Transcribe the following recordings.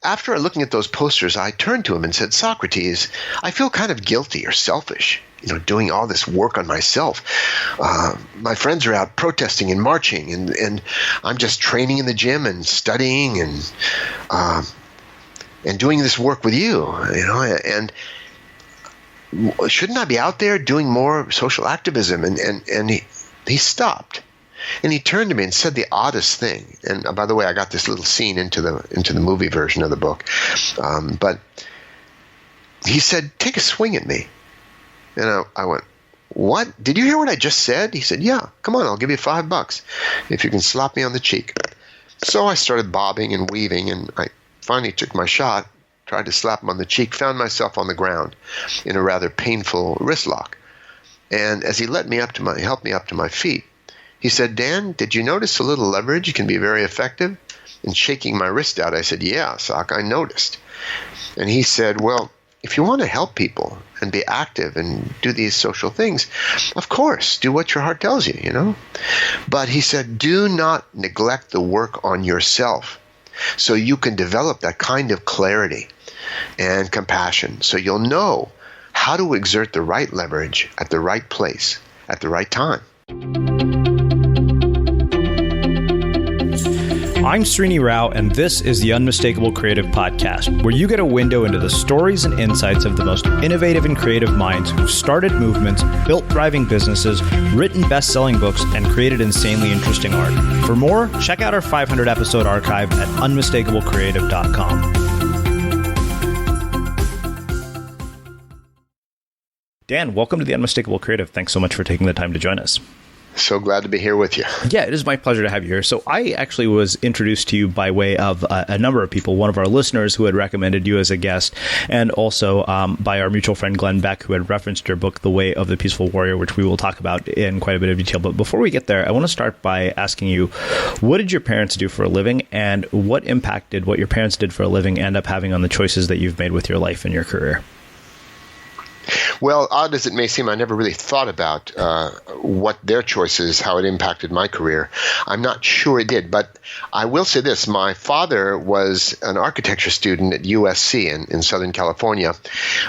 after looking at those posters, I turned to him and said, Socrates, I feel kind of guilty or selfish, doing all this work on myself. My friends are out protesting and marching, and I'm just training in the gym and studying and doing this work with you, and shouldn't I be out there doing more social activism? And he stopped. And he turned to me and said the oddest thing. And by the way, I got this little scene into the movie version of the book. But he said, take a swing at me. And I went, what? Did you hear what I just said? He said, yeah, come on, I'll give you $5 if you can slap me on the cheek. So I started bobbing and weaving, and I finally took my shot, tried to slap him on the cheek, found myself on the ground in a rather painful wrist lock. And as he helped me up to my feet, he said, Dan, did you notice a little leverage can be very effective? And shaking my wrist out, I said, yeah, Sock, I noticed. And he said, well, if you want to help people and be active and do these social things, of course, do what your heart tells you, But he said, do not neglect the work on yourself so you can develop that kind of clarity and compassion so you'll know how to exert the right leverage at the right place at the right time. I'm Srini Rao, and this is the Unmistakable Creative Podcast, where you get a window into the stories and insights of the most innovative and creative minds who've started movements, built thriving businesses, written best-selling books, and created insanely interesting art. For more, check out our 500-episode archive at unmistakablecreative.com. Dan, welcome to the Unmistakable Creative. Thanks so much for taking the time to join us. So glad to be here with you. Yeah, it is my pleasure to have you here. So I actually was introduced to you by way of a number of people, one of our listeners who had recommended you as a guest, and also by our mutual friend Glenn Beck, who had referenced your book, The Way of the Peaceful Warrior, which we will talk about in quite a bit of detail. But before we get there, I want to start by asking you, what did your parents do for a living, and what impact did what your parents did for a living end up having on the choices that you've made with your life and your career? Well, odd as it may seem, I never really thought about what their choices, how it impacted my career. I'm not sure it did, but I will say this. My father was an architecture student at USC in Southern California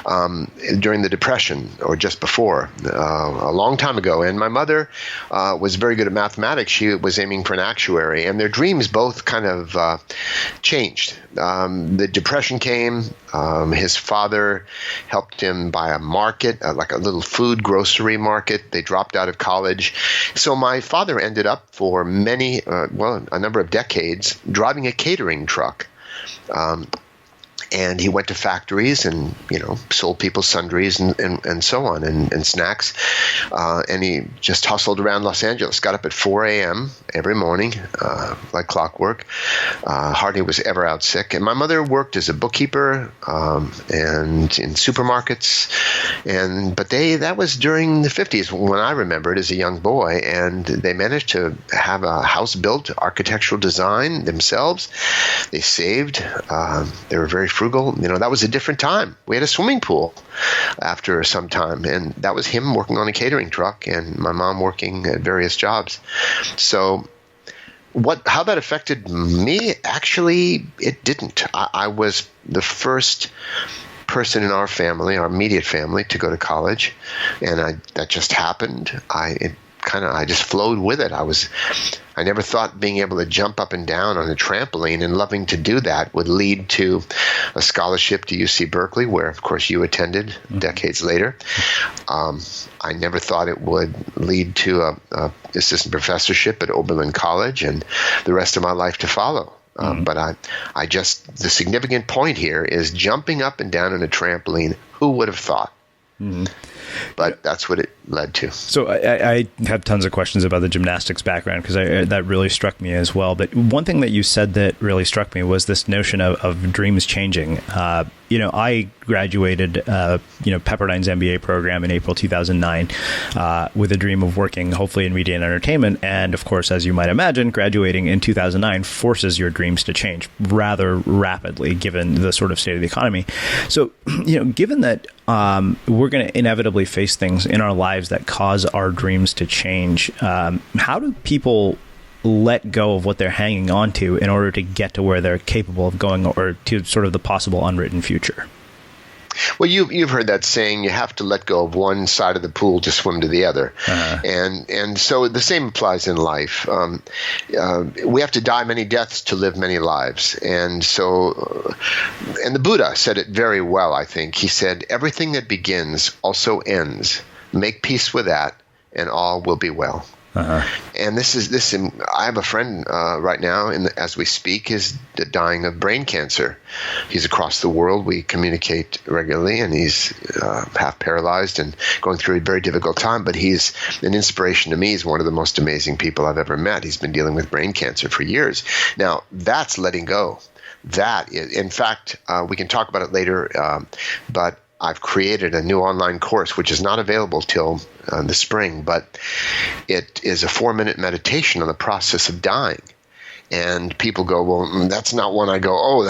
during the Depression, or just before, a long time ago. And my mother was very good at mathematics. She was aiming for an actuary, and their dreams both kind of changed. The Depression came. His father helped him buy a market, like a little food grocery market. They dropped out of college. So my father ended up for a number of decades driving a catering truck. And he went to factories and, sold people sundries and so on and snacks. And he just hustled around Los Angeles, got up at 4 a.m. every morning, like clockwork. Hardly was ever out sick. And my mother worked as a bookkeeper and in supermarkets. But that was during the 50s when I remember it as a young boy. And they managed to have a house built, architectural design themselves. They saved. They were very frugal. That was a different time. We had a swimming pool after some time, and that was him working on a catering truck and my mom working at various jobs. So how that affected me, actually, it didn't. I was the first person in our family, our immediate family, to go to college, and that just happened. I just flowed with it. I never thought being able to jump up and down on a trampoline and loving to do that would lead to a scholarship to UC Berkeley, where, of course, you attended decades later. I never thought it would lead to a assistant professorship at Oberlin College and the rest of my life to follow. But the significant point here is jumping up and down on a trampoline. Who would have thought? Mm-hmm. But that's what it led to. So I have tons of questions about the gymnastics background because that really struck me as well. But one thing that you said that really struck me was this notion of dreams changing. I graduated, Pepperdine's MBA program in April 2009 with a dream of working hopefully in media and entertainment. And of course, as you might imagine, graduating in 2009 forces your dreams to change rather rapidly given the sort of state of the economy. So, given that we're going to inevitably face things in our lives that cause our dreams to change, how do people let go of what they're hanging on to in order to get to where they're capable of going, or to sort of the possible unwritten future? Well, you've heard that saying, you have to let go of one side of the pool to swim to the other. And so the same applies in life. We have to die many deaths to live many lives. And so, and the Buddha said it very well, I think. He said, everything that begins also ends. Make peace with that, and all will be well. And this. I have a friend right now, as we speak, is dying of brain cancer. He's across the world. We communicate regularly, and he's half paralyzed and going through a very difficult time. But he's an inspiration to me. He's one of the most amazing people I've ever met. He's been dealing with brain cancer for years. Now, that's letting go. That is, in fact, we can talk about it later, but I've created a new online course, which is not available till the spring, but it is a 4-minute meditation on the process of dying. And people go, well, that's not one I go,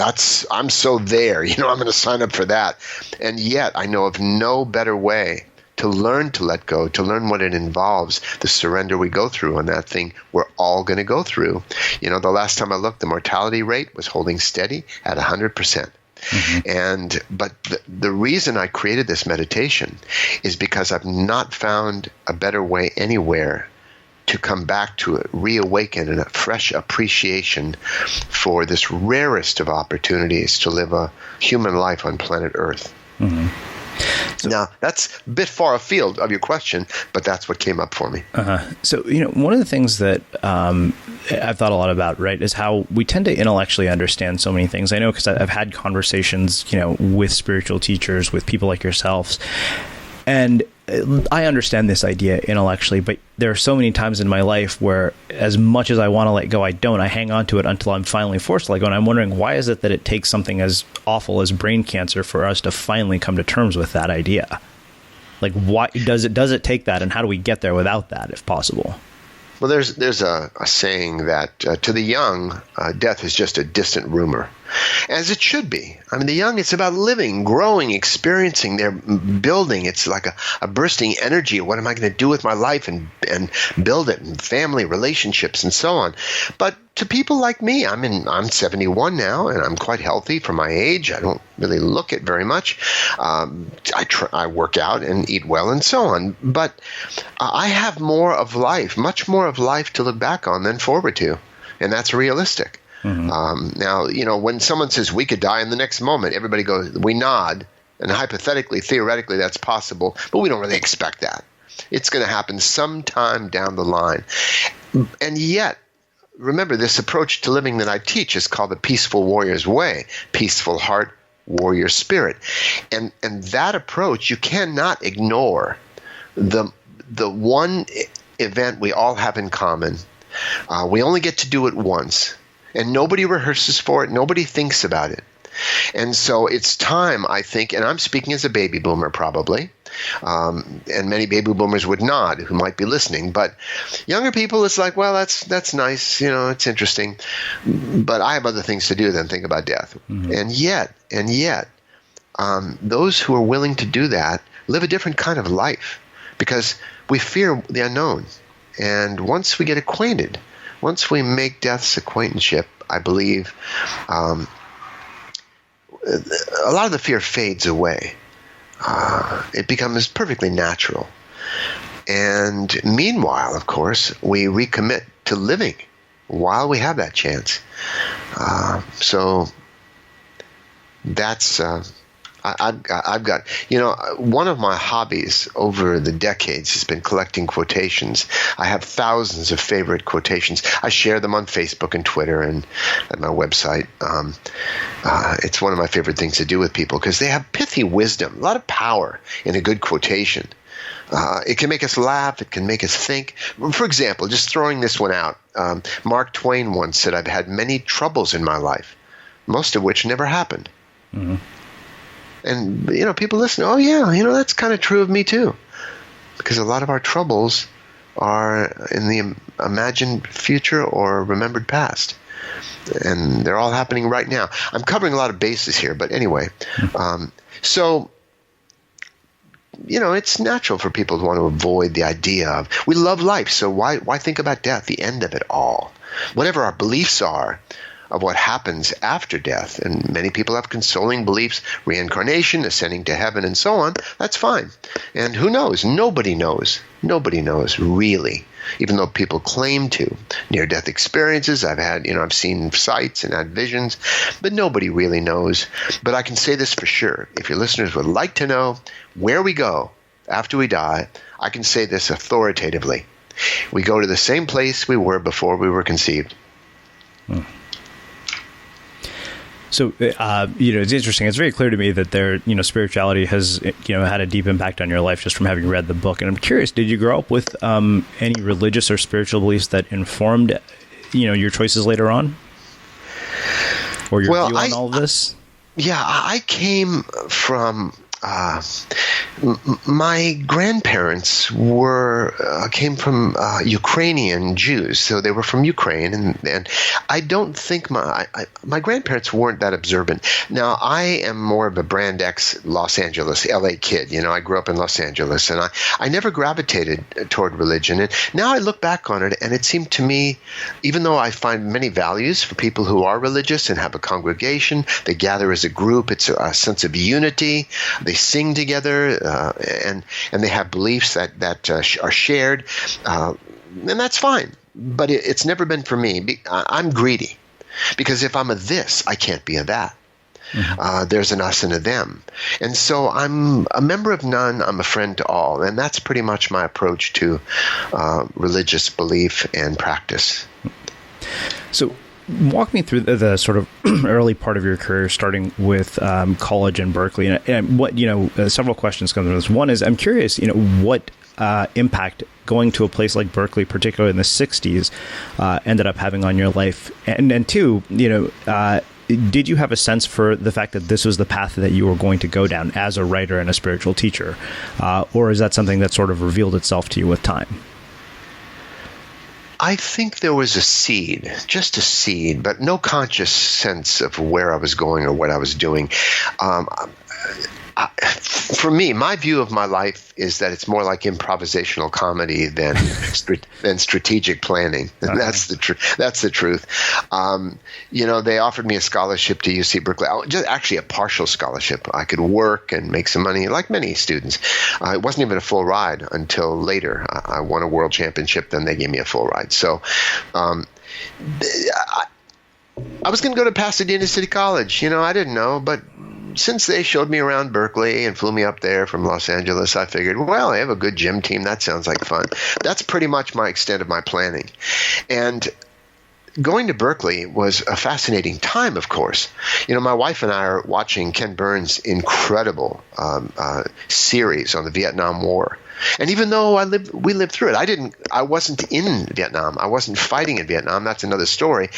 I'm so there, I'm going to sign up for that. And yet I know of no better way to learn to let go, to learn what it involves, the surrender we go through on that thing we're all going to go through. The last time I looked, the mortality rate was holding steady at 100%. But the reason I created this meditation is because I've not found a better way anywhere to come back to it, reawaken in a fresh appreciation for this rarest of opportunities to live a human life on planet Earth. So, now, that's a bit far afield of your question, but that's what came up for me. So, one of the things that I've thought a lot about, right, is how we tend to intellectually understand so many things. I know because I've had conversations, with spiritual teachers, with people like yourselves, and I understand this idea intellectually, but there are so many times in my life where, as much as I want to let go, I don't. I hang on to it until I'm finally forced to let go. And I'm wondering, why is it that it takes something as awful as brain cancer for us to finally come to terms with that idea? Like, why does it take that, and how do we get there without that, if possible? Well, there's a saying that to the young, death is just a distant rumor, as it should be. I mean, the young, it's about living, growing, experiencing, they're building. It's like a bursting energy. What am I going to do with my life and build it, and family, relationships, and so on. But to people like me, I'm 71 now, and I'm quite healthy for my age. I don't really look it very much. I work out and eat well and so on. But I have more of life, much more of life to look back on than forward to, and that's realistic. Now, when someone says we could die in the next moment, everybody goes, we nod, and hypothetically, theoretically, that's possible, but we don't really expect that. It's going to happen sometime down the line. And yet, remember, this approach to living that I teach is called the Peaceful Warrior's Way, peaceful heart, warrior spirit. And that approach, you cannot ignore the one event we all have in common. We only get to do it once. And nobody rehearses for it. Nobody thinks about it. And so it's time, I think, and I'm speaking as a baby boomer probably, and many baby boomers would nod who might be listening. But younger people, it's like, well, that's nice. It's interesting. But I have other things to do than think about death. And yet, those who are willing to do that live a different kind of life because we fear the unknown. And once we get acquainted, once we make death's acquaintanceship, I believe a lot of the fear fades away. It becomes perfectly natural. And meanwhile, of course, we recommit to living while we have that chance. So that's I've got, one of my hobbies over the decades has been collecting quotations. I have thousands of favorite quotations. I share them on Facebook and Twitter and at my website. It's one of my favorite things to do with people because they have pithy wisdom, a lot of power in a good quotation. It can make us laugh. It can make us think. For example, just throwing this one out, Mark Twain once said, "I've had many troubles in my life, most of which never happened." And, people listen, oh, yeah, that's kind of true of me too. Because a lot of our troubles are in the imagined future or remembered past. And they're all happening right now. I'm covering a lot of bases here, but anyway. So it's natural for people to want to avoid the idea of, we love life, so why think about death, the end of it all? Whatever our beliefs are of what happens after death, and many people have consoling beliefs, reincarnation, ascending to heaven, and so on, that's fine. And who knows? Nobody knows. Nobody knows, really, even though people claim to. Near-death experiences, I've seen sights and had visions, but nobody really knows. But I can say this for sure. If your listeners would like to know where we go after we die, I can say this authoritatively. We go to the same place we were before we were conceived. So, it's interesting. It's very clear to me that spirituality has, had a deep impact on your life just from having read the book. And I'm curious, did you grow up with any religious or spiritual beliefs that informed, your choices later on? Or your view on all of this? Yeah, I came from... my grandparents came from Ukrainian Jews, so they were from Ukraine, and I don't think my grandparents weren't that observant. Now, I am more of a brand X Los Angeles, LA kid. I grew up in Los Angeles, and I never gravitated toward religion. And now I look back on it, and it seemed to me, even though I find many values for people who are religious and have a congregation, they gather as a group, it's a sense of unity, they sing together, and they have beliefs that are shared, and that's fine. But it's never been for me. I'm greedy, because if I'm a this, I can't be a that. Mm-hmm. There's an us and a them. And so I'm a member of none, I'm a friend to all. And that's pretty much my approach to religious belief and practice. So walk me through the sort of early part of your career, starting with college in Berkeley. And what, several questions come from this. One is, I'm curious, what impact going to a place like Berkeley, particularly in the 60s, ended up having on your life? And two, did you have a sense for the fact that this was the path that you were going to go down as a writer and a spiritual teacher? Or is that something that sort of revealed itself to you with time? I think there was a seed, just a seed, but no conscious sense of where I was going or what I was doing. For me, my view of my life is that it's more like improvisational comedy than strategic planning. And that's the truth. They offered me a scholarship to UC Berkeley, actually a partial scholarship. I could work and make some money, like many students. It wasn't even a full ride until later. I won a world championship, then they gave me a full ride. So I was going to go to Pasadena City College. I didn't know, but since they showed me around Berkeley and flew me up there from Los Angeles, I figured, well, I have a good gym team. That sounds like fun. That's pretty much my extent of my planning. And going to Berkeley was a fascinating time, of course. My wife and I are watching Ken Burns' incredible series on the Vietnam War. And even though we lived through it, I wasn't in Vietnam. I wasn't fighting in Vietnam. That's another story.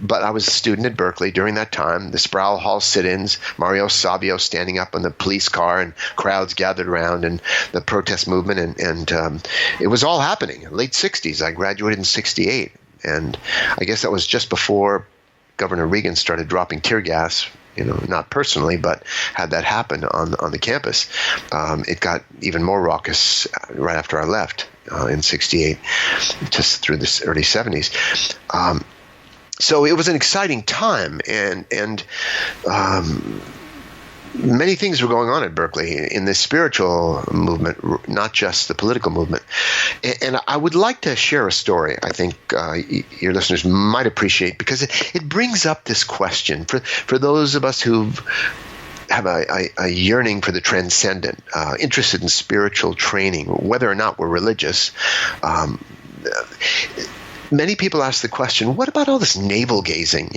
But I was a student at Berkeley during that time. The Sproul Hall sit-ins, Mario Savio standing up on the police car, and crowds gathered around, and the protest movement, and it was all happening. Late 60s. I graduated in 68. And I guess that was just before Governor Reagan started dropping tear gas. Not personally, but had that happen on the campus. It got even more raucous right after I left in 68, just through the early 70s. So it was an exciting time, and many things were going on at Berkeley in the spiritual movement, not just the political movement. And I would like to share a story I think your listeners might appreciate, because it brings up this question for those of us who have a yearning for the transcendent, interested in spiritual training, whether or not we're religious. Many people ask the question, what about all this navel gazing?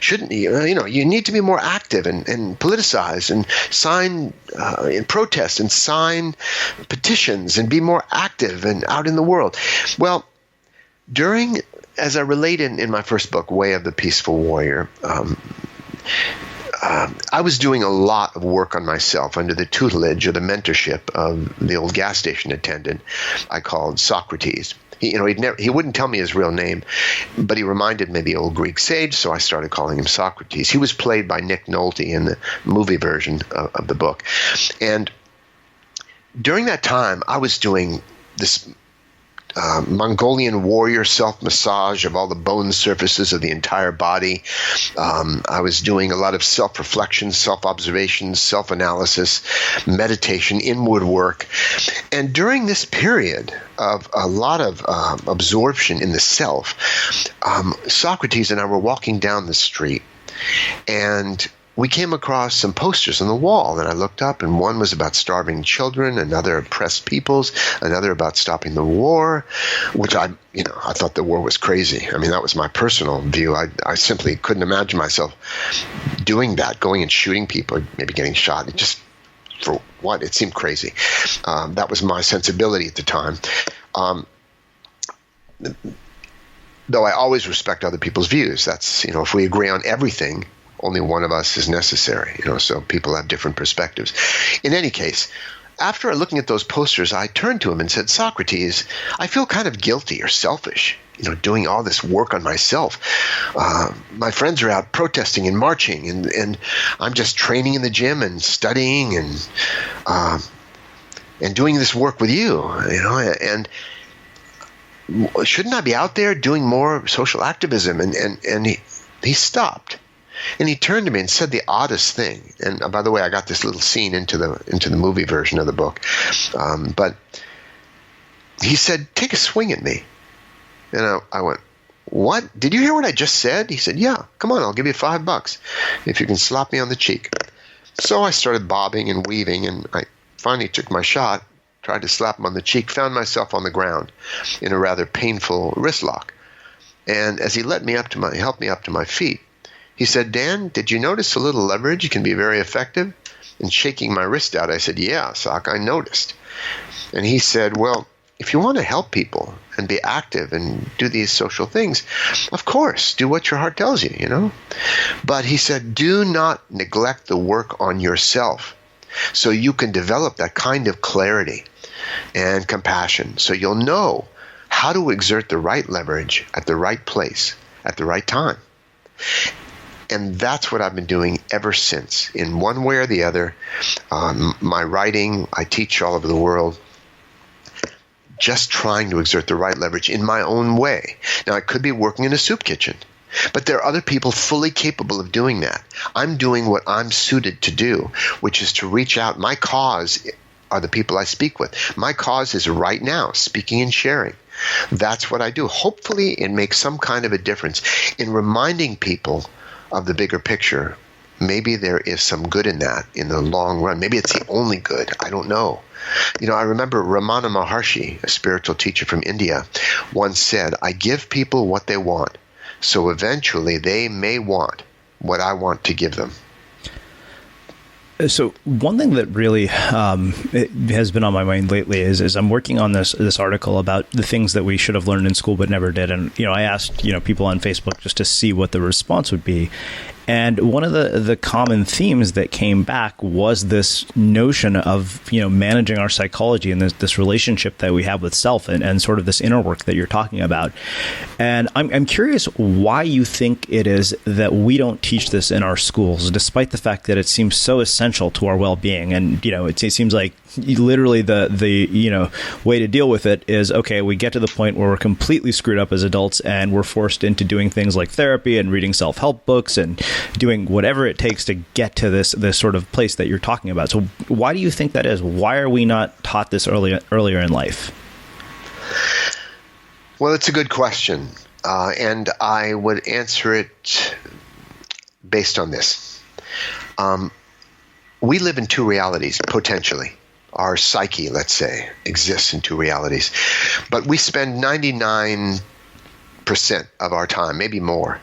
Shouldn't you need to be more active and politicize and sign and protest and sign petitions and be more active and out in the world? Well, as I relate in my first book, Way of the Peaceful Warrior, I was doing a lot of work on myself under the tutelage or the mentorship of the old gas station attendant I called Socrates. He wouldn't tell me his real name, but he reminded me of the old Greek sage, so I started calling him Socrates. He was played by Nick Nolte in the movie version of the book. And during that time, I was doing this Mongolian warrior self-massage of all the bone surfaces of the entire body. I was doing a lot of self-reflection, self-observation, self-analysis, meditation, inward work. And during this period of a lot of absorption in the self, Socrates and I were walking down the street, and we came across some posters on the wall, and I looked up, and one was about starving children, another oppressed peoples, another about stopping the war, which I thought the war was crazy. I mean, that was my personal view. I simply couldn't imagine myself doing that, going and shooting people, maybe getting shot. It just, for what? It seemed crazy. That was my sensibility at the time. Though I always respect other people's views. That's, if we agree on everything, only one of us is necessary, so people have different perspectives. In any case, after looking at those posters, I turned to him and said, Socrates, I feel kind of guilty or selfish, doing all this work on myself. My friends are out protesting and marching, and I'm just training in the gym and studying and doing this work with you, and shouldn't I be out there doing more social activism? And he stopped. And he turned to me and said the oddest thing. And by the way, I got this little scene into the movie version of the book. But he said, take a swing at me. And I went, what? Did you hear what I just said? He said, yeah, come on, I'll give you $5 if you can slap me on the cheek. So I started bobbing and weaving, and I finally took my shot, tried to slap him on the cheek, found myself on the ground in a rather painful wrist lock. And as he helped me up to my feet, he said, Dan, did you notice a little leverage can be very effective? And shaking my wrist out, I said, yeah, Sock, I noticed. And he said, well, if you want to help people and be active and do these social things, of course, do what your heart tells you, But he said, do not neglect the work on yourself so you can develop that kind of clarity and compassion so you'll know how to exert the right leverage at the right place at the right time. And that's what I've been doing ever since, in one way or the other. My writing, I teach all over the world, just trying to exert the right leverage in my own way. Now, I could be working in a soup kitchen, but there are other people fully capable of doing that. I'm doing what I'm suited to do, which is to reach out. My cause are the people I speak with. My cause is right now, speaking and sharing. That's what I do. Hopefully, it makes some kind of a difference in reminding people of the bigger picture. Maybe there is some good in that in the long run. Maybe it's the only good. I don't know. I remember Ramana Maharshi, a spiritual teacher from India, once said, I give people what they want, so eventually they may want what I want to give them. So one thing that really has been on my mind lately is I'm working on this article about the things that we should have learned in school but never did. And, I asked, people on Facebook just to see what the response would be. And one of the common themes that came back was this notion of, managing our psychology and this relationship that we have with self and sort of this inner work that you're talking about. And I'm curious why you think it is that we don't teach this in our schools, despite the fact that it seems so essential to our well-being. And, it seems like literally the way to deal with it is, okay, we get to the point where we're completely screwed up as adults and we're forced into doing things like therapy and reading self-help books and doing whatever it takes to get to this sort of place that you're talking about. So why do you think that is? Why are we not taught this earlier in life? Well, it's a good question. And I would answer it based on this. We live in two realities, potentially. Our psyche, let's say, exists in two realities. But we spend 99% of our time, maybe more,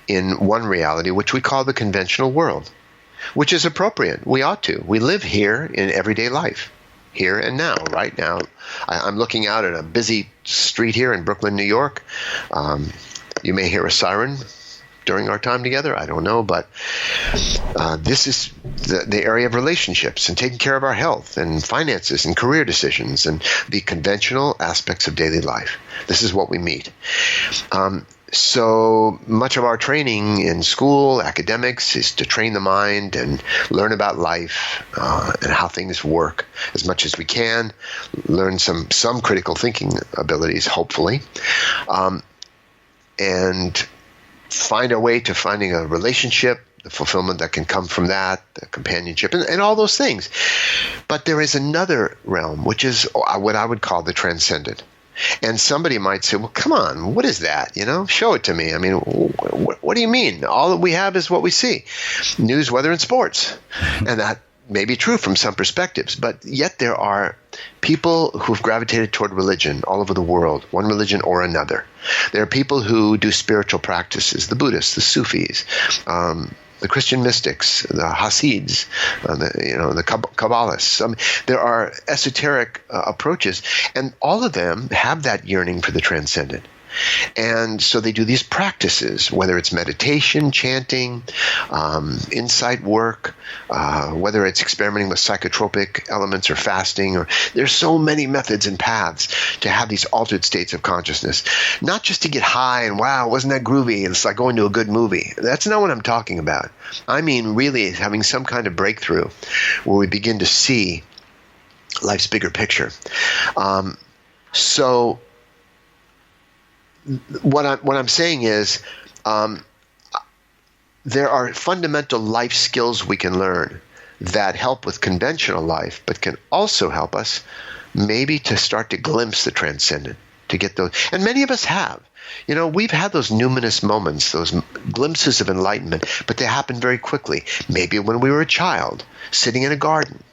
in one reality, which we call the conventional world, which is appropriate. We ought to. We live here in everyday life, here and now, right now. I'm looking out at a busy street here in Brooklyn, New York. You may hear a siren during our time together. I don't know, but this is the area of relationships and taking care of our health and finances and career decisions and the conventional aspects of daily life. This is what we meet. So much of our training in school, academics, is to train the mind and learn about life and how things work as much as we can. Learn some critical thinking abilities, hopefully, and find our way to finding a relationship, the fulfillment that can come from that, the companionship, and all those things. But there is another realm, which is what I would call the transcendent. And somebody might say, well, come on, what is that? Show it to me. I mean, what do you mean? All that we have is what we see. News, weather, and sports. And that may be true from some perspectives, but yet there are people who've gravitated toward religion all over the world, one religion or another. There are people who do spiritual practices, the Buddhists, the Sufis, the Christian mystics, the Hasids, the Kabbalists. There are esoteric approaches, and all of them have that yearning for the transcendent. And so they do these practices, whether it's meditation, chanting, insight work, whether it's experimenting with psychotropic elements or fasting, or there's so many methods and paths to have these altered states of consciousness, not just to get high and wow, wasn't that groovy? It's like going to a good movie. That's not what I'm talking about. I mean, really having some kind of breakthrough where we begin to see life's bigger picture. So what I'm saying is there are fundamental life skills we can learn that help with conventional life, but can also help us maybe to start to glimpse the transcendent, to get those. And many of us have. We've had those numinous moments, those glimpses of enlightenment, but they happen very quickly. Maybe when we were a child, sitting in a garden.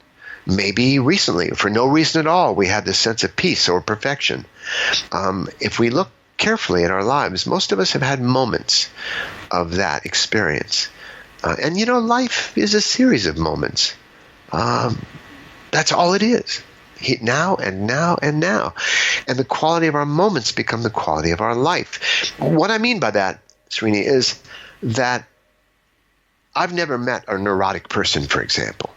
Maybe recently, for no reason at all, we had this sense of peace or perfection. If we look carefully at our lives, most of us have had moments of that experience. And life is a series of moments. That's all it is. Now and now and now. And the quality of our moments become the quality of our life. What I mean by that, Srini, is that I've never met a neurotic person, for example.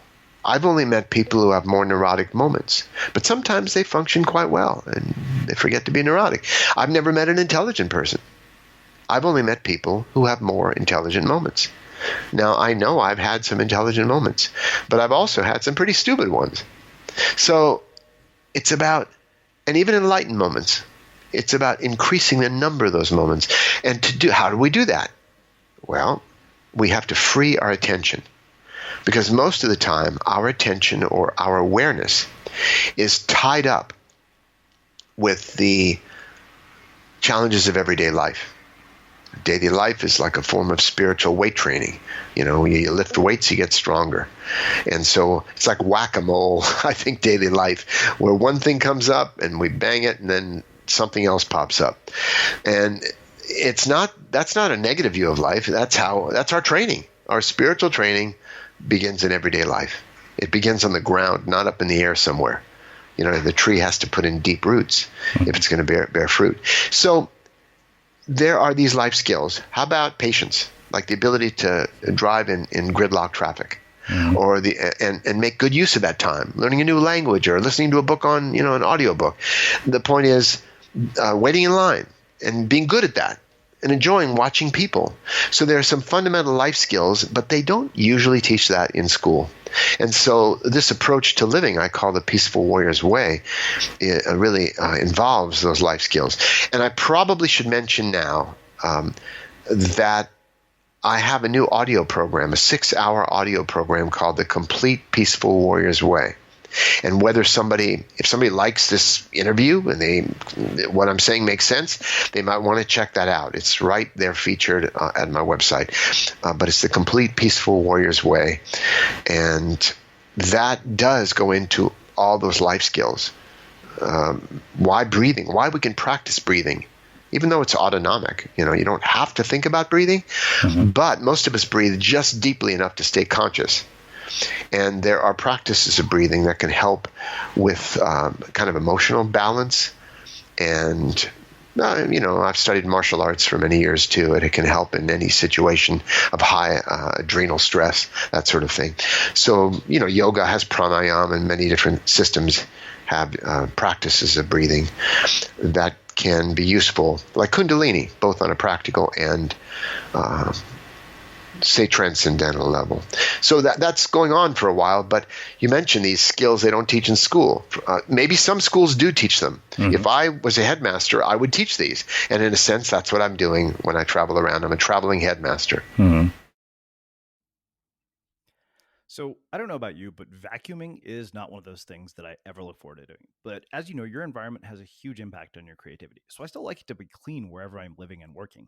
I've only met people who have more neurotic moments, but sometimes they function quite well and they forget to be neurotic. I've never met an intelligent person. I've only met people who have more intelligent moments. Now, I know I've had some intelligent moments, but I've also had some pretty stupid ones. So it's about, and even enlightened moments, it's about increasing the number of those moments. And how do we do that? Well, we have to free our attention. Because most of the time, our attention or our awareness is tied up with the challenges of everyday life. Daily life is like a form of spiritual weight training. You lift weights, you get stronger. And so it's like whack-a-mole, I think, daily life, where one thing comes up and we bang it and then something else pops up. And that's not a negative view of life. That's our training. Our spiritual training begins in everyday life. It begins on the ground, not up in the air somewhere. The tree has to put in deep roots if it's going to bear fruit. So there are these life skills. How about patience, like the ability to drive in gridlock traffic, or and make good use of that time, learning a new language or listening to a book on an audiobook. The point is waiting in line and being good at that, and enjoying watching people. So there are some fundamental life skills, but they don't usually teach that in school. And so this approach to living, I call the Peaceful Warrior's Way, it really involves those life skills. And I probably should mention now that I have a new audio program, a 6-hour audio program called The Complete Peaceful Warrior's Way. And if somebody likes this interview and what I'm saying makes sense, they might want to check that out. It's right there featured at my website. But it's the Complete Peaceful Warrior's Way. And that does go into all those life skills. Why breathing? Why we can practice breathing, even though it's autonomic. You don't have to think about breathing, but most of us breathe just deeply enough to stay conscious. And there are practices of breathing that can help with kind of emotional balance. And, I've studied martial arts for many years too, and it can help in any situation of high adrenal stress, that sort of thing. So, yoga has pranayama, and many different systems have practices of breathing that can be useful, like Kundalini, both on a practical and say transcendental level. So that's going on for a while, but you mentioned these skills they don't teach in school. Maybe some schools do teach them. Mm-hmm. If I was a headmaster, I would teach these. And in a sense, that's what I'm doing when I travel around. I'm a traveling headmaster. Mm-hmm. So I don't know about you, but vacuuming is not one of those things that I ever look forward to doing. But as you know, your environment has a huge impact on your creativity. So I still like it to be clean wherever I'm living and working.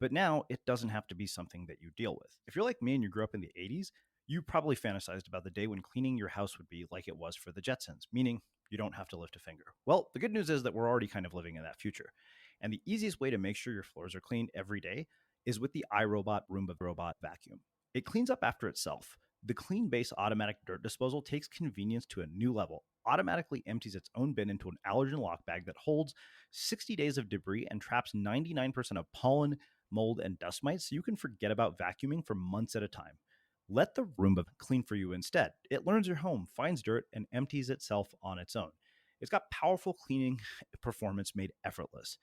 But now it doesn't have to be something that you deal with. If you're like me and you grew up in the 80s, you probably fantasized about the day when cleaning your house would be like it was for the Jetsons, meaning you don't have to lift a finger. Well, the good news is that we're already kind of living in that future. And the easiest way to make sure your floors are clean every day is with the Irobot Roomba robot vacuum. It cleans up after itself. The Clean Base automatic dirt disposal takes convenience to a new level, automatically empties its own bin into an allergen lock bag that holds 60 days of debris and traps 99% of pollen, mold, and dust mites, so you can forget about vacuuming for months at a time. Let the Roomba clean for you instead. It learns your home, finds dirt, and empties itself on its own. It's got powerful cleaning performance made effortless.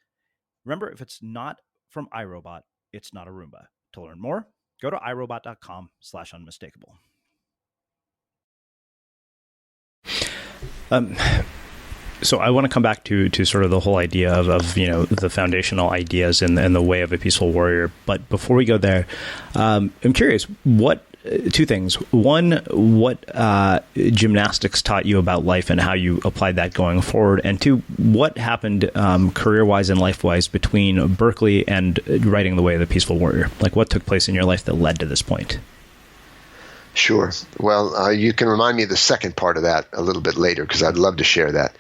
Remember, if it's not from iRobot, it's not a Roomba. To learn more, go to irobot.com/unmistakable. So I want to come back to sort of the whole idea of the foundational ideas and the way of a peaceful warrior. But before we go there, I'm curious, two things. One, what gymnastics taught you about life and how you applied that going forward? And two, what happened career-wise and life-wise between Berkeley and writing The Way of the Peaceful Warrior? Like, what took place in your life that led to this point? Sure. Well, you can remind me of the second part of that a little bit later, because I'd love to share that.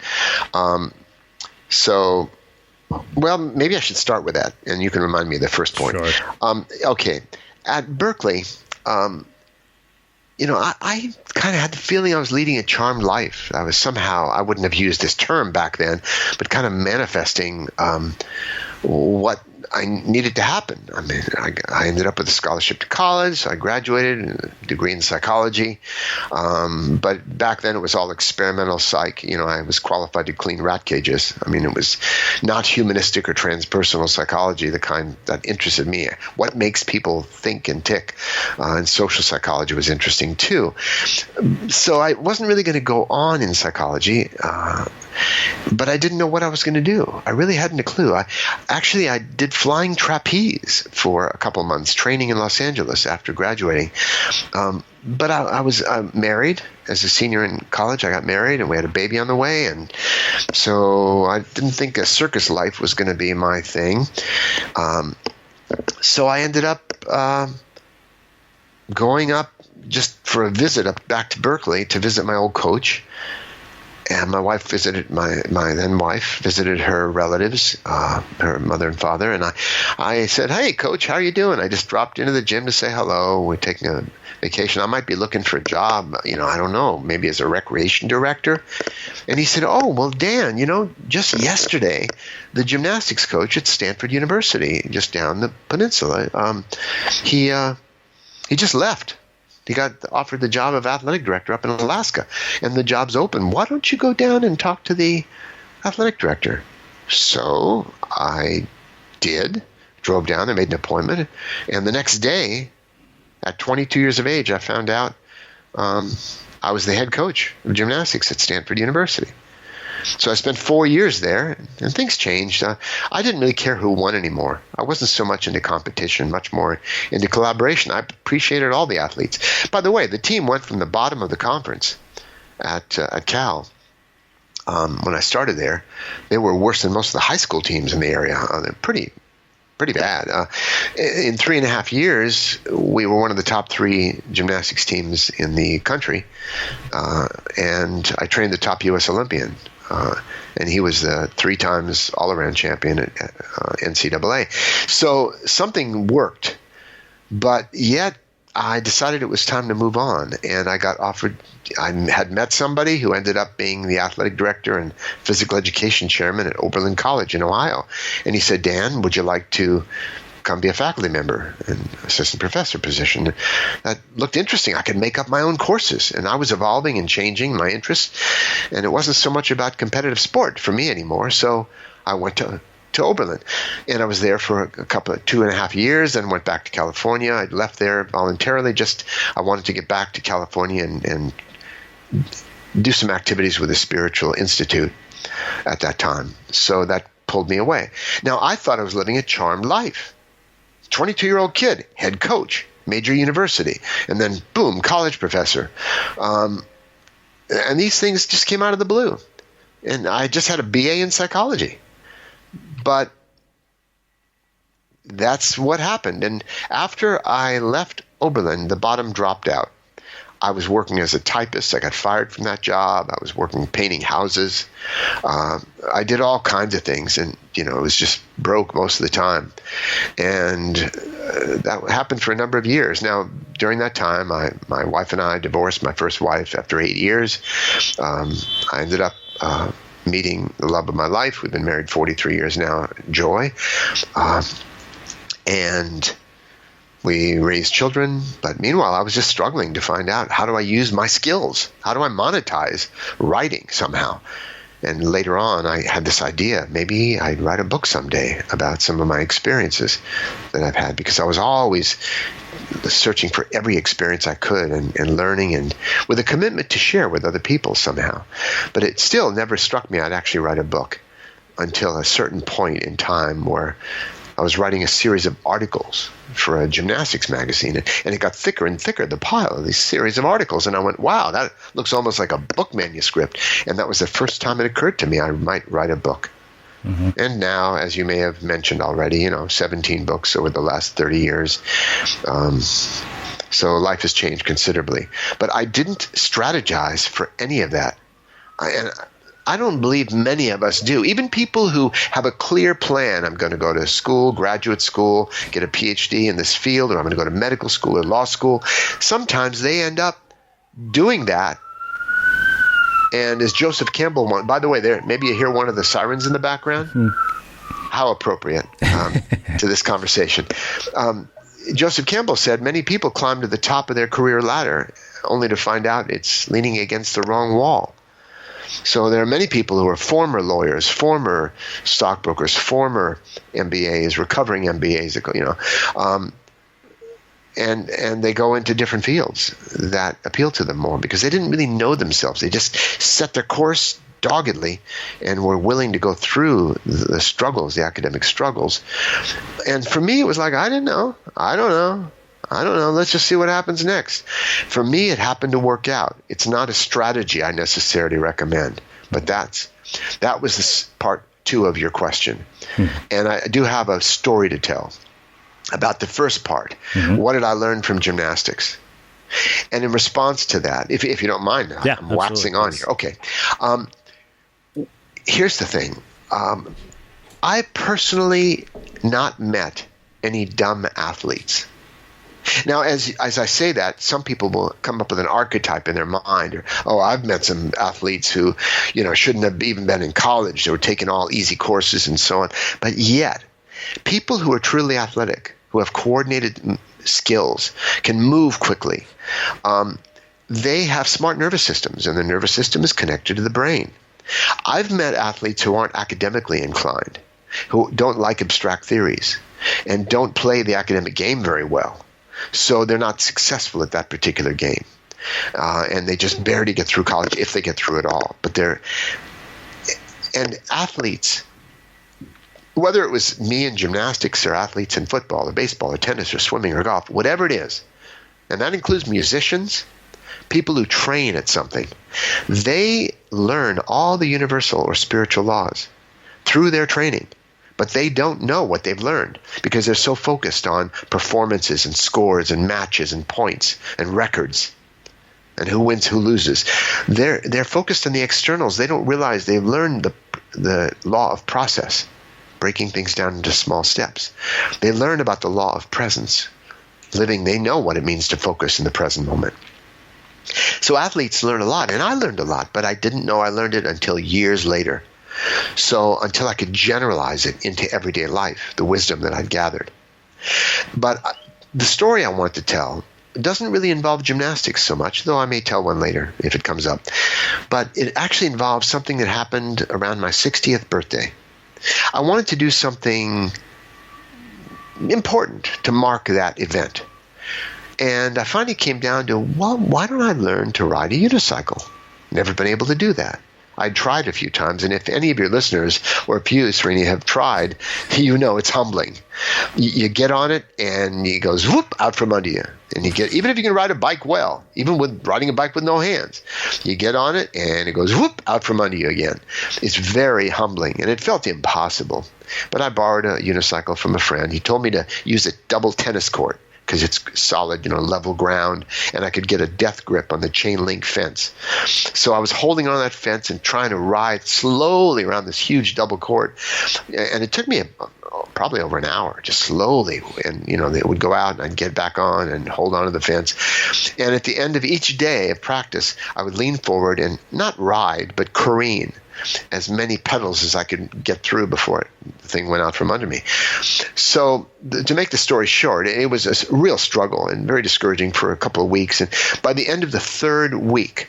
Maybe I should start with that, and you can remind me of the first point. Sure. Okay. At Berkeley, I kind of had the feeling I was leading a charmed life. I was somehow, I wouldn't have used this term back then, but kind of manifesting what I needed to happen. I mean, I ended up with a scholarship to college. I graduated, a degree in psychology. But back then it was all experimental psych. I was qualified to clean rat cages. I mean, it was not humanistic or transpersonal psychology, the kind that interested me. What makes people think and tick? And social psychology was interesting too. So I wasn't really going to go on in psychology, but I didn't know what I was going to do. I really hadn't a clue. I did flying trapeze for a couple months, training in Los Angeles after graduating. But I was married as a senior in college. I got married and we had a baby on the way. And so I didn't think a circus life was going to be my thing. So I ended up going up just for a visit up back to Berkeley to visit my old coach. And my wife visited my then wife visited her relatives, her mother and father, and I said, "Hey, Coach, how are you doing?" I just dropped into the gym to say hello. We're taking a vacation. I might be looking for a job. I don't know, maybe as a recreation director. And he said, "Oh, well, Dan, just yesterday, the gymnastics coach at Stanford University, just down the peninsula, he just left." He got offered the job of athletic director up in Alaska, and the job's open. Why don't you go down and talk to the athletic director? So I did, drove down there, made an appointment, and the next day, at 22 years of age, I found out I was the head coach of gymnastics at Stanford University. So I spent 4 years there, and things changed. I didn't really care who won anymore. I wasn't so much into competition, much more into collaboration. I appreciated all the athletes. By the way, the team went from the bottom of the conference at Cal. When I started there, they were worse than most of the high school teams in the area. They're pretty bad. In 3.5 years, we were one of the top 3 gymnastics teams in the country, and I trained the top U.S. Olympian. And he was the 3 times all-around champion at NCAA. So something worked, but yet I decided it was time to move on. And I got offered – I had met somebody who ended up being the athletic director and physical education chairman at Oberlin College in Ohio. And he said, "Dan, would you like to come be a faculty member and assistant professor position?" That looked interesting. I could make up my own courses, and I was evolving and changing my interests, and it wasn't so much about competitive sport for me anymore. So I went to to Oberlin. And I was there for a couple of 2.5 years, then went back to California. I left there voluntarily. I wanted to get back to California and do some activities with the Spiritual Institute at that time. So that pulled me away. Now, I thought I was living a charmed life. 22-year-old kid, head coach, major university, and then boom, college professor. And these things just came out of the blue. And I just had a BA in psychology. But that's what happened. And after I left Oberlin, the bottom dropped out. I was working as a typist. I got fired from that job. I was working painting houses. I did all kinds of things, and it was just broke most of the time. And that happened for a number of years. Now, during that time, my wife and I divorced. My first wife after 8 years. I ended up meeting the love of my life. We've been married 43 years now, Joy, and we raised children, but meanwhile, I was just struggling to find out, how do I use my skills? How do I monetize writing somehow? And later on, I had this idea, maybe I'd write a book someday about some of my experiences that I've had, because I was always searching for every experience I could and learning, and with a commitment to share with other people somehow. But it still never struck me I'd actually write a book until a certain point in time where I was writing a series of articles for a gymnastics magazine, and it got thicker and thicker, the pile of these series of articles. And I went, wow, that looks almost like a book manuscript. And that was the first time it occurred to me I might write a book. Mm-hmm. And now, as you may have mentioned already, 17 books over the last 30 years. So life has changed considerably. But I didn't strategize for any of that. I don't believe many of us do. Even people who have a clear plan, I'm going to go to school, graduate school, get a PhD in this field, or I'm going to go to medical school or law school, sometimes they end up doing that. And as Joseph Campbell, by the way, maybe you hear one of the sirens in the background. Mm-hmm. How appropriate to this conversation. Joseph Campbell said many people climb to the top of their career ladder only to find out it's leaning against the wrong wall. So there are many people who are former lawyers, former stockbrokers, former MBAs, recovering MBAs, and they go into different fields that appeal to them more because they didn't really know themselves. They just set their course doggedly and were willing to go through the struggles, the academic struggles. And for me, it was like, I don't know. Let's just see what happens next. For me, it happened to work out. It's not a strategy I necessarily recommend, but that was this part 2 of your question. Mm-hmm. And I do have a story to tell about the first part. Mm-hmm. What did I learn from gymnastics? And in response to that, if you don't mind, yeah, I'm waxing on here. Okay. Here's the thing. I personally not met any dumb athletes. Now, as I say that, some people will come up with an archetype in their mind, or, I've met some athletes who, shouldn't have even been in college. They were taking all easy courses and so on. But yet, people who are truly athletic, who have coordinated skills, can move quickly, they have smart nervous systems, and the nervous system is connected to the brain. I've met athletes who aren't academically inclined, who don't like abstract theories, and don't play the academic game very well. So they're not successful at that particular game. And they just barely get through college, if they get through at all. And athletes, whether it was me in gymnastics or athletes in football or baseball or tennis or swimming or golf, whatever it is, and that includes musicians, people who train at something, they learn all the universal or spiritual laws through their training. But they don't know what they've learned because they're so focused on performances and scores and matches and points and records and who wins, who loses. They're focused on the externals. They don't realize they've learned the law of process, breaking things down into small steps. They learn about the law of presence, living. They know what it means to focus in the present moment. So athletes learn a lot, and I learned a lot, but I didn't know I learned it until years later. So until I could generalize it into everyday life, the wisdom that I'd gathered. But the story I want to tell doesn't really involve gymnastics so much, though I may tell one later if it comes up. But it actually involves something that happened around my 60th birthday. I wanted to do something important to mark that event. And I finally came down to, well, why don't I learn to ride a unicycle? Never been able to do that. I'd tried a few times, and if any of your listeners, or if you, Srini, have tried, you know it's humbling. You get on it, and it goes whoop out from under you. And you get, even if you can ride a bike well, even with riding a bike with no hands, you get on it, and it goes whoop out from under you again. It's very humbling, and it felt impossible. But I borrowed a unicycle from a friend. He told me to use a double tennis court, because it's solid, level ground, and I could get a death grip on the chain link fence. So I was holding on that fence and trying to ride slowly around this huge double court, and it took me probably over an hour, just slowly. And they would go out, and I'd get back on and hold on to the fence. And at the end of each day of practice, I would lean forward and not ride, but careen as many pedals as I could get through before the thing went out from under me. So to make the story short, it was a real struggle and very discouraging for a couple of weeks. And by the end of the third week,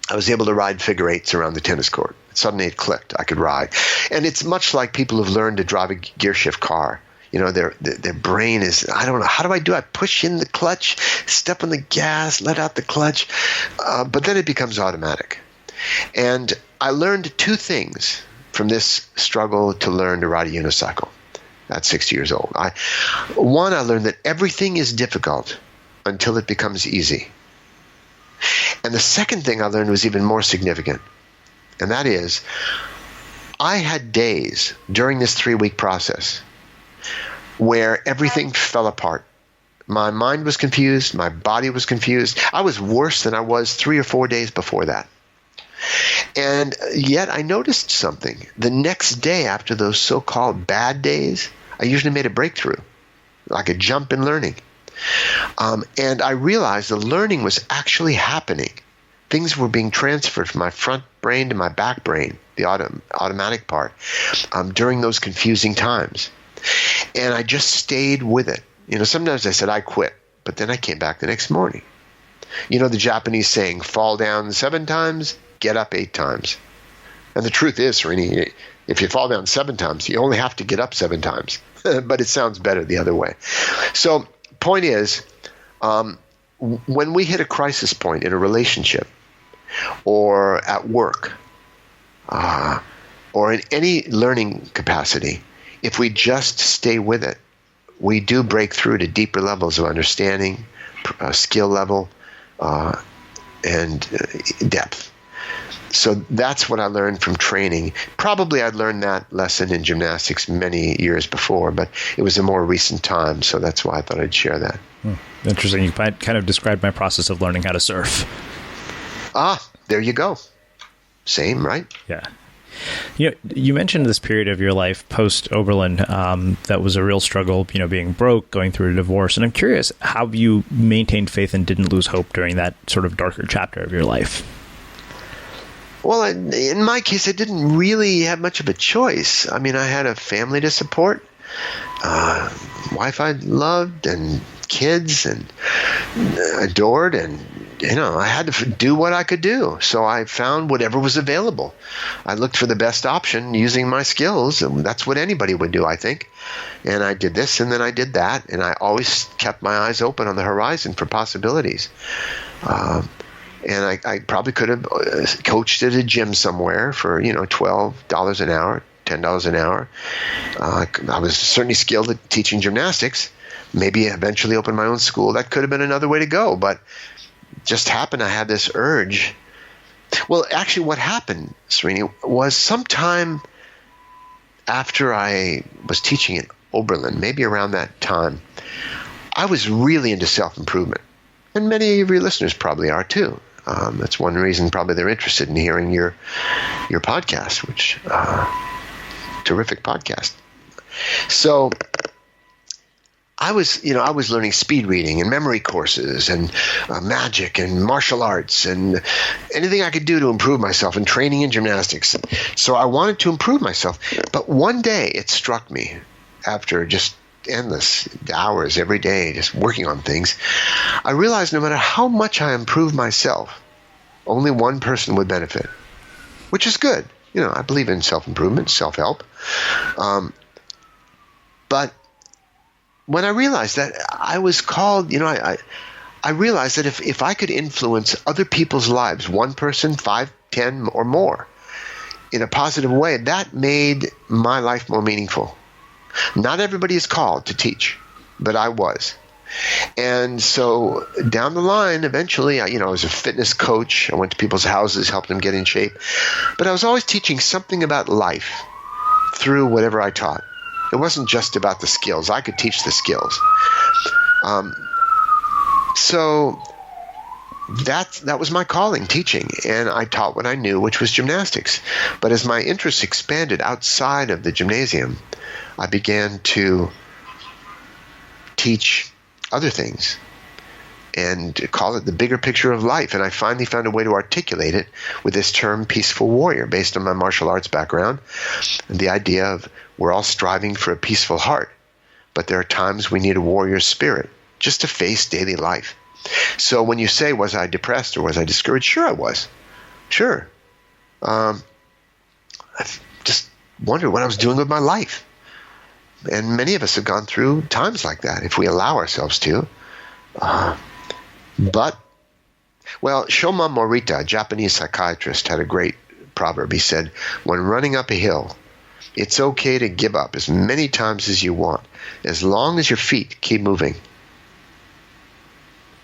I was able to ride figure eights around the tennis court. Suddenly it clicked. I could ride. And it's much like people who've learned to drive a gear shift car. Their brain is, I don't know, how do I do? I push in the clutch, step on the gas, let out the clutch. But then it becomes automatic. And I learned two things from this struggle to learn to ride a unicycle at 60 years old. I learned that everything is difficult until it becomes easy. And the second thing I learned was even more significant, and that is I had days during this 3-week process where everything fell apart. My mind was confused. My body was confused. I was worse than I was 3 or 4 days before that. And yet I noticed something. The next day after those so-called bad days, I usually made a breakthrough, like a jump in learning. And I realized the learning was actually happening. Things were being transferred from my front brain to my back brain, the automatic part, during those confusing times. And I just stayed with it. Sometimes I said I quit, but then I came back the next morning. The Japanese saying, fall down 7 times, get up 8 times. And the truth is, Srini, if you fall down 7 times, you only have to get up 7 times. But it sounds better the other way. So point is, when we hit a crisis point in a relationship or at work or in any learning capacity, if we just stay with it, we do break through to deeper levels of understanding, skill level, and depth. So that's what I learned from training. Probably I'd learned that lesson in gymnastics many years before, but it was a more recent time, so that's why I thought I'd share that. Interesting. You kind of described my process of learning how to surf. There you go. Same, right? Yeah. You mentioned this period of your life post-Oberlin that was a real struggle, being broke, going through a divorce. And I'm curious how you maintained faith and didn't lose hope during that sort of darker chapter of your life. Well, in my case, I didn't really have much of a choice. I mean, I had a family to support, wife I loved, and kids, and adored, and I had to do what I could do. So I found whatever was available. I looked for the best option using my skills, and that's what anybody would do, I think. And I did this, and then I did that, and I always kept my eyes open on the horizon for possibilities. And I probably could have coached at a gym somewhere for, $12 an hour, $10 an hour. I was certainly skilled at teaching gymnastics. Maybe eventually open my own school. That could have been another way to go, but just happened I had this urge. Well, actually what happened, Srini, was sometime after I was teaching at Oberlin, maybe around that time, I was really into self-improvement. And many of your listeners probably are too. That's one reason probably they're interested in hearing your podcast, which terrific podcast. So I was learning speed reading and memory courses and magic and martial arts and anything I could do to improve myself, and training in gymnastics. So I wanted to improve myself. But one day it struck me, after just endless hours every day just working on things, I realized no matter how much I improved myself, only one person would benefit, which is good. I believe in self-improvement, self-help. But when I realized that I was called, I realized that if I could influence other people's lives, one person, 5, 10, or more, in a positive way, that made my life more meaningful. Not everybody is called to teach, but I was. And so down the line, eventually, I was a fitness coach. I went to people's houses, helped them get in shape. But I was always teaching something about life through whatever I taught. It wasn't just about the skills. I could teach the skills. So that was my calling, teaching. And I taught what I knew, which was gymnastics. But as my interests expanded outside of the gymnasium, I began to teach other things and call it the bigger picture of life. And I finally found a way to articulate it with this term peaceful warrior, based on my martial arts background and the idea of we're all striving for a peaceful heart, but there are times we need a warrior spirit just to face daily life. So when you say, was I depressed or was I discouraged? Sure I was. Sure. I just wondered what I was doing with my life. And many of us have gone through times like that, if we allow ourselves to. But Shoma Morita, a Japanese psychiatrist, had a great proverb. He said, when running up a hill, it's okay to give up as many times as you want, as long as your feet keep moving.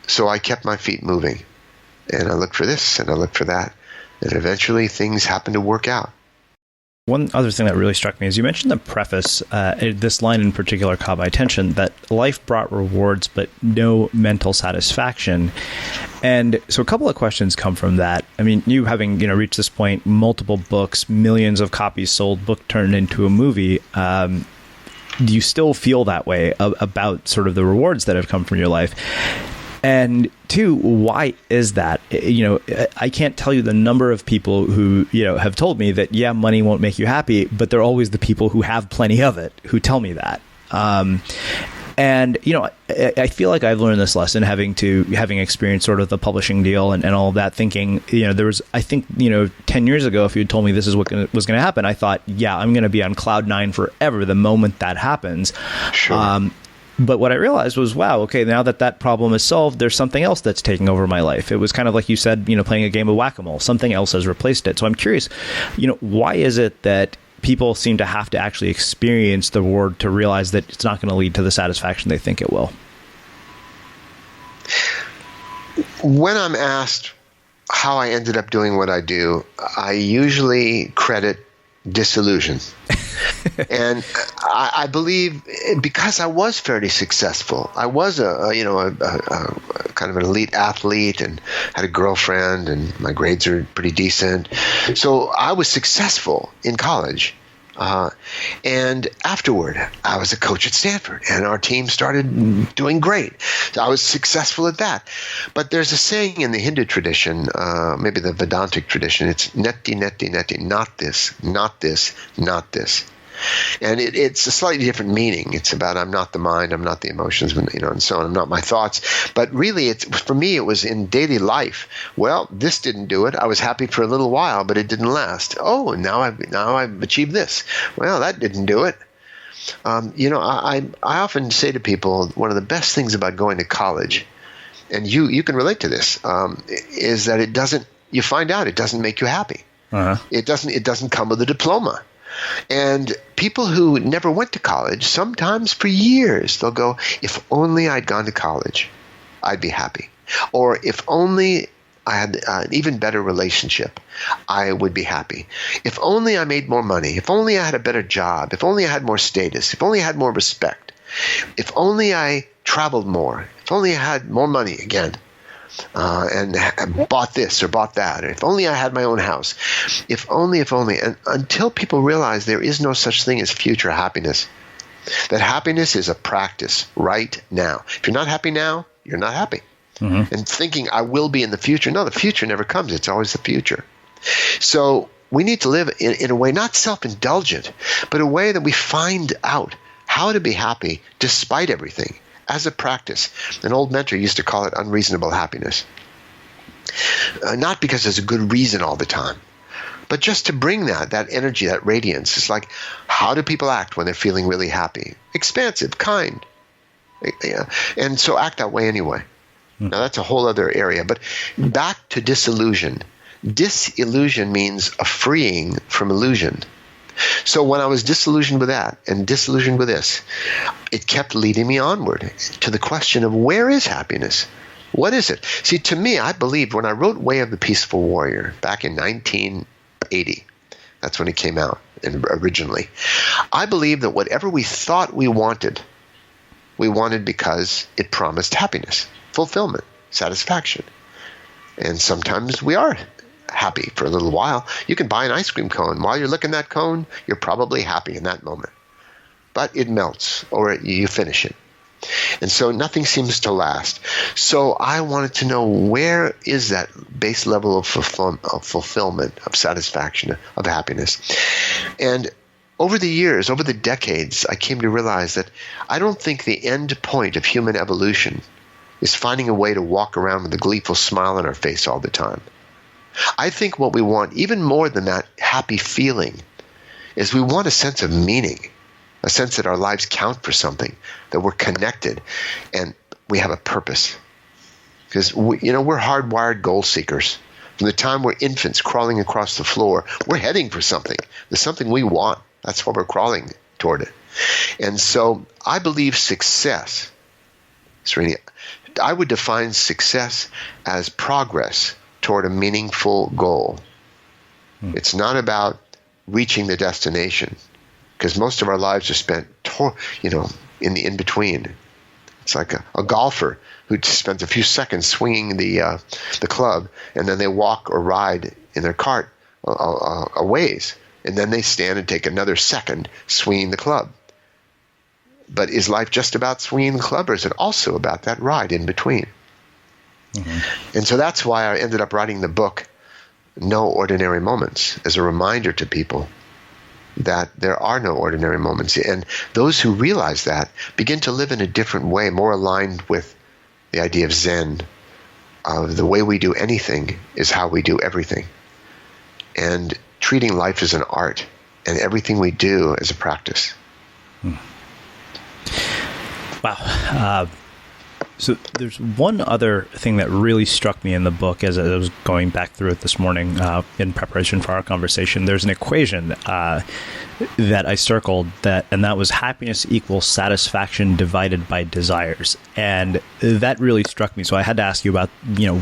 So I kept my feet moving, and I looked for this, and I looked for that, and eventually things happened to work out. One other thing that really struck me is you mentioned the preface, this line in particular caught my attention, that life brought rewards but no mental satisfaction. And so a couple of questions come from that. I mean, you having reached this point, multiple books, millions of copies sold, book turned into a movie, do you still feel that way about sort of the rewards that have come from your life? And two, why is that? I can't tell you the number of people who, have told me that, yeah, money won't make you happy, but they're always the people who have plenty of it who tell me that. And, I feel like I've learned this lesson having experienced sort of the publishing deal and all of that, thinking, there was, I think, 10 years ago, if you had told me this is what was going to happen, I thought, yeah, I'm going to be on cloud 9 forever the moment that happens. Sure. But what I realized was, wow, okay, now that problem is solved, there's something else that's taking over my life. It was kind of like you said, playing a game of whack-a-mole. Something else has replaced it. So I'm curious, why is it that people seem to have to actually experience the reward to realize that it's not going to lead to the satisfaction they think it will? When I'm asked how I ended up doing what I do, I usually credit disillusion. And I believe because I was fairly successful, I was a kind of an elite athlete and had a girlfriend and my grades are pretty decent. So I was successful in college. And afterward, I was a coach at Stanford, and our team started doing great. So I was successful at that. But there's a saying in the Hindu tradition, maybe the Vedantic tradition, it's neti, neti, neti, not this, not this, not this. And it's a slightly different meaning. It's about I'm not the mind, I'm not the emotions, and so on. I'm not my thoughts. But really, for me, it was in daily life. Well, this didn't do it. I was happy for a little while, but it didn't last. Oh, now I've achieved this. Well, that didn't do it. I often say to people, one of the best things about going to college, and you can relate to this, is that it doesn't. You find out it doesn't make you happy. Uh-huh. It doesn't come with a diploma. And people who never went to college, sometimes for years, they'll go, if only I'd gone to college, I'd be happy. Or if only I had an even better relationship, I would be happy. If only I made more money, if only I had a better job, if only I had more status, if only I had more respect, if only I traveled more, if only I had more money again. And bought this or bought that, or if only I had my own house, if only, and until people realize there is no such thing as future happiness, that happiness is a practice right now. If you're not happy now, you're not happy. Mm-hmm. And thinking I will be in the future, no, the future never comes. It's always the future. So we need to live in a way, not self-indulgent, but a way that we find out how to be happy despite everything. As a practice. An old mentor used to call it unreasonable happiness. Not because there's a good reason all the time, But just to bring that energy, that radiance, it's like, how do people act when they're feeling really happy? Expansive, kind. Yeah. And so act that way anyway. Now that's a whole other area. But back to disillusion. Disillusion means a freeing from illusion. So when I was disillusioned with that and disillusioned with this, it kept leading me onward to the question of, where is happiness? What is it? See, to me, I believed when I wrote Way of the Peaceful Warrior back in 1980, that's when it came out originally, I believed that whatever we thought we wanted because it promised happiness, fulfillment, satisfaction. And sometimes we are happy for a little while. You can buy an ice cream cone. While you're licking that cone, you're probably happy in that moment. But it melts, or you finish it. And so nothing seems to last. So I wanted to know, where is that base level of fulfillment, of satisfaction, of happiness? And over the years, over the decades, I came to realize that I don't think the end point of human evolution is finding a way to walk around with a gleeful smile on our face all the time. I think what we want, even more than that happy feeling, is we want a sense of meaning, a sense that our lives count for something, that we're connected, and we have a purpose. Because we're hardwired goal seekers. From the time we're infants crawling across the floor, we're heading for something. There's something we want. That's why we're crawling toward it. And so I believe success, Srini, I would define success as progress toward a meaningful goal. It's not about reaching the destination, because most of our lives are spent, in the in-between. It's like a golfer who spends a few seconds swinging the club, and then they walk or ride in their cart a ways, and then they stand and take another second swinging the club. But is life just about swinging the club, or is it also about that ride in between? Mm-hmm. And so that's why I ended up writing the book, No Ordinary Moments, as a reminder to people that there are no ordinary moments. And those who realize that begin to live in a different way, more aligned with the idea of Zen. The way we do anything is how we do everything. And treating life as an art, and everything we do as a practice. Wow. So there's one other thing that really struck me in the book as I was going back through it this morning in preparation for our conversation. There's an equation that I circled, and that was happiness equals satisfaction divided by desires. And that really struck me. So I had to ask you about,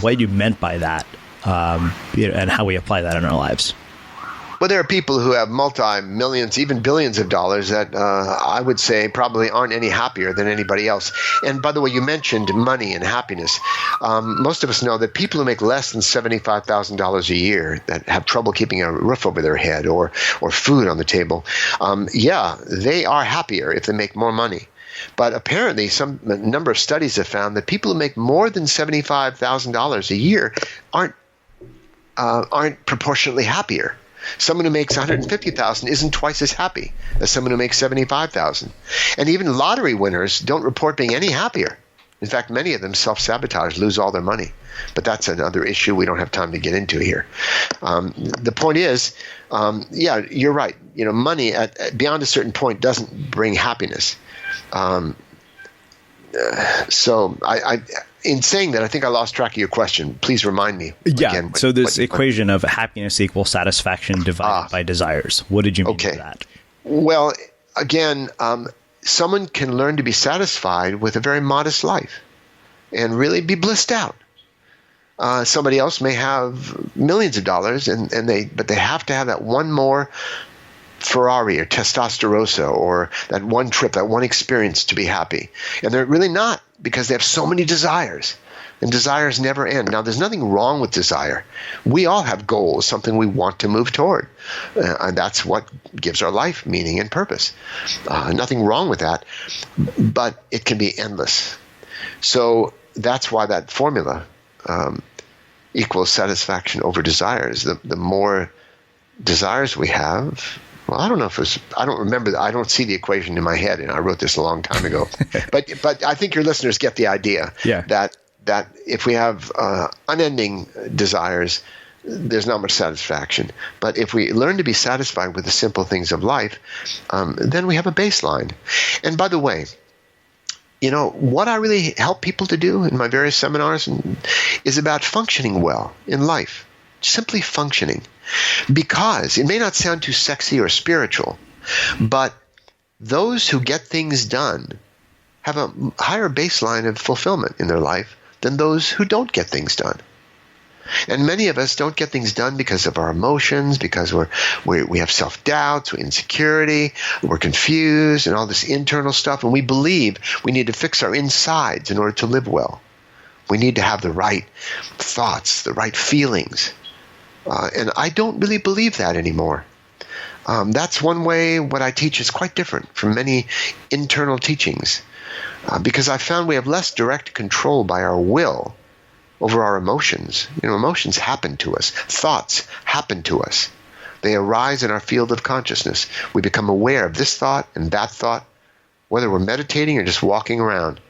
what you meant by that, and how we apply that in our lives. Well, there are people who have multi-millions, even billions of dollars that I would say probably aren't any happier than anybody else. And by the way, you mentioned money and happiness. Most of us know that people who make less than $75,000 a year, that have trouble keeping a roof over their head or food on the table, they are happier if they make more money. But apparently, a number of studies have found that people who make more than $75,000 a year aren't proportionately happier. Someone who makes $150,000 isn't twice as happy as someone who makes $75,000. And even lottery winners don't report being any happier. In fact, many of them self-sabotage, lose all their money. But that's another issue we don't have time to get into here. The point is, you're right. Money beyond a certain point doesn't bring happiness. So in saying that, I think I lost track of your question. Please remind me. Again, so this equation of happiness equals satisfaction divided by desires. What did you mean by that? Well, again, someone can learn to be satisfied with a very modest life and really be blissed out. Somebody else may have millions of dollars, but they have to have that one more Ferrari or Testastarossa, or that one trip, that one experience to be happy. And they're really not, because they have so many desires. And desires never end. Now, there's nothing wrong with desire. We all have goals, something we want to move toward. And that's what gives our life meaning and purpose. Nothing wrong with that. But it can be endless. So that's why that formula equals satisfaction over desires. The more desires we have, well, I don't know I don't remember. I don't see the equation in my head, and I wrote this a long time ago. but I think your listeners get the idea that if we have unending desires, there's not much satisfaction. But if we learn to be satisfied with the simple things of life, then we have a baseline. And by the way, what I really help people to do in my various seminars is about functioning well in life, simply functioning. Because it may not sound too sexy or spiritual, but those who get things done have a higher baseline of fulfillment in their life than those who don't get things done. And many of us don't get things done because of our emotions, because we have self-doubts, insecurity, we're confused, and all this internal stuff. And we believe we need to fix our insides in order to live well. We need to have the right thoughts, the right feelings. And I don't really believe that anymore. That's one way what I teach is quite different from many internal teachings. Because I found we have less direct control by our will over our emotions. Emotions happen to us. Thoughts happen to us. They arise in our field of consciousness. We become aware of this thought and that thought, whether we're meditating or just walking around.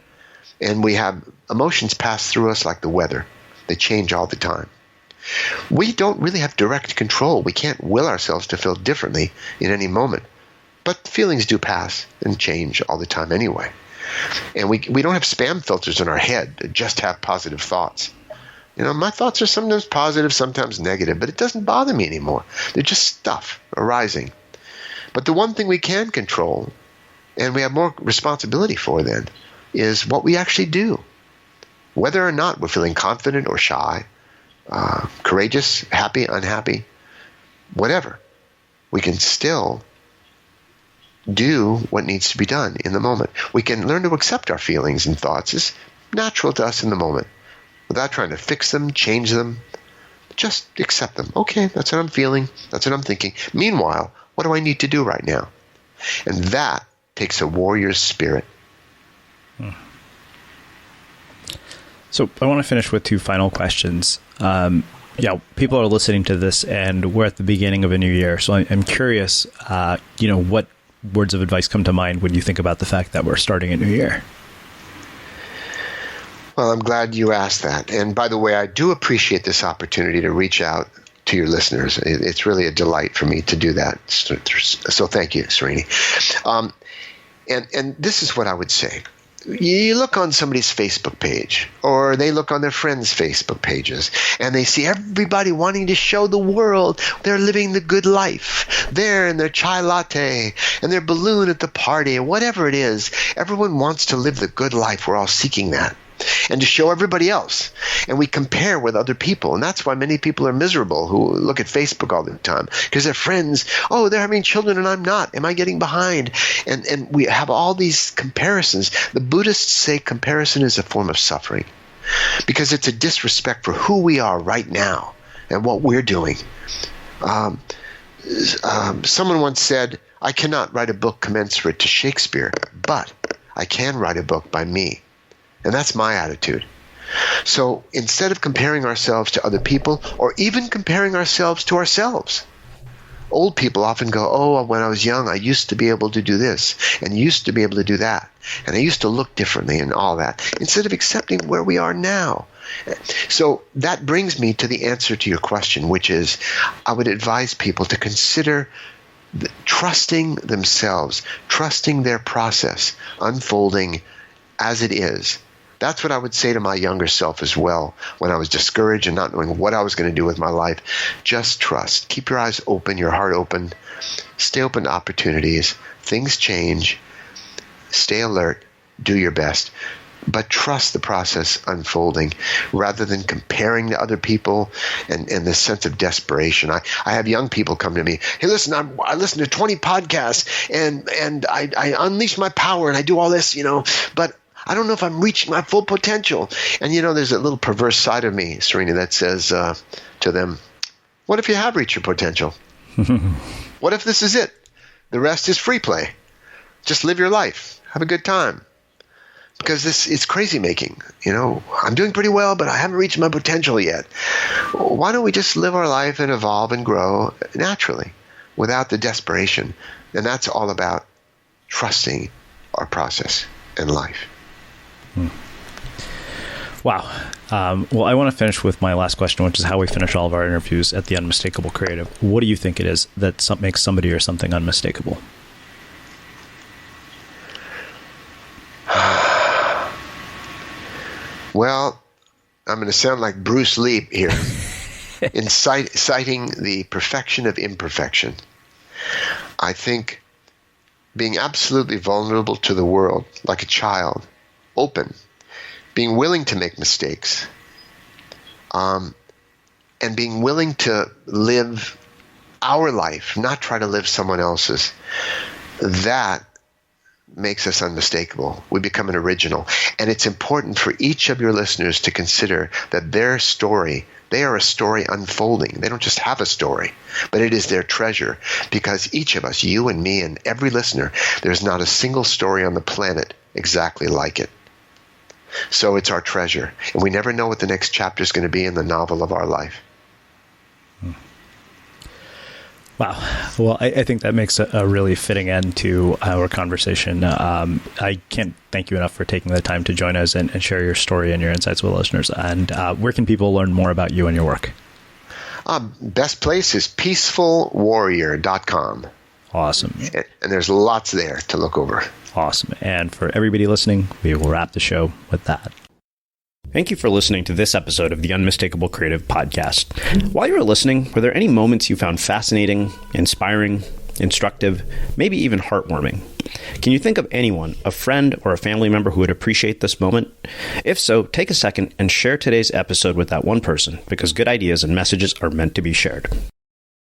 And we have emotions pass through us like the weather. They change all the time. We don't really have direct control. We can't will ourselves to feel differently in any moment. But feelings do pass and change all the time anyway. And we don't have spam filters in our head that just have positive thoughts. My thoughts are sometimes positive, sometimes negative, but it doesn't bother me anymore. They're just stuff arising. But the one thing we can control, and we have more responsibility for then, is what we actually do. Whether or not we're feeling confident or shy, courageous, happy, unhappy, whatever, we can still do what needs to be done in the moment. We can learn to accept our feelings and thoughts as natural to us in the moment, without trying to fix them, change them. Just accept them. Okay, that's what I'm feeling. That's what I'm thinking. Meanwhile, what do I need to do right now? And that takes a warrior's spirit. So I want to finish with two final questions. People are listening to this, and we're at the beginning of a new year. So I'm curious, what words of advice come to mind when you think about the fact that we're starting a new year? Well, I'm glad you asked that. And by the way, I do appreciate this opportunity to reach out to your listeners. It's really a delight for me to do that. So thank you, Srini. And this is what I would say. You look on somebody's Facebook page, or they look on their friends' Facebook pages, and they see everybody wanting to show the world they're living the good life. They're in their chai latte and their balloon at the party, and whatever it is, everyone wants to live the good life. We're all seeking that. And to show everybody else. And we compare with other people. And that's why many people are miserable who look at Facebook all the time. Because their friends, they're having children and I'm not. Am I getting behind? And we have all these comparisons. The Buddhists say comparison is a form of suffering. Because it's a disrespect for who we are right now and what we're doing. Someone once said, I cannot write a book commensurate to Shakespeare, but I can write a book by me. And that's my attitude. So instead of comparing ourselves to other people, or even comparing ourselves to ourselves, old people often go, when I was young, I used to be able to do this, and used to be able to do that, and I used to look differently and all that, instead of accepting where we are now. So that brings me to the answer to your question, which is I would advise people to consider trusting themselves, trusting their process, unfolding as it is. That's what I would say to my younger self as well when I was discouraged and not knowing what I was going to do with my life. Just trust. Keep your eyes open, your heart open. Stay open to opportunities. Things change. Stay alert. Do your best. But trust the process unfolding rather than comparing to other people and the sense of desperation. I have young people come to me, hey, listen, I listen to 20 podcasts and I unleash my power and I do all this, but I don't know if I'm reaching my full potential. And, there's a little perverse side of me, Serena, that says to them, what if you have reached your potential? What if this is it? The rest is free play. Just live your life. Have a good time. Because this is crazy making. I'm doing pretty well, but I haven't reached my potential yet. Why don't we just live our life and evolve and grow naturally without the desperation? And that's all about trusting our process in life. Wow. Well, I want to finish with my last question, which is how we finish all of our interviews at the Unmistakable Creative. What do you think it is that makes somebody or something unmistakable? Well, I'm going to sound like Bruce Lee here. In citing the perfection of imperfection, I think being absolutely vulnerable to the world, like a child, open, being willing to make mistakes, and being willing to live our life, not try to live someone else's, that makes us unmistakable. We become an original. And it's important for each of your listeners to consider that their story, they are a story unfolding. They don't just have a story, but it is their treasure. Because each of us, you and me and every listener, there's not a single story on the planet exactly like it. So it's our treasure. And we never know what the next chapter is going to be in the novel of our life. Wow. Well, I think that makes a really fitting end to our conversation. I can't thank you enough for taking the time to join us and share your story and your insights with listeners. And where can people learn more about you and your work? Best place is peacefulwarrior.com. Awesome. And there's lots there to look over. Awesome. And for everybody listening, we will wrap the show with that. Thank you for listening to this episode of the Unmistakable Creative Podcast. While you were listening, were there any moments you found fascinating, inspiring, instructive, maybe even heartwarming? Can you think of anyone, a friend or a family member who would appreciate this moment? If so, take a second and share today's episode with that one person, because good ideas and messages are meant to be shared.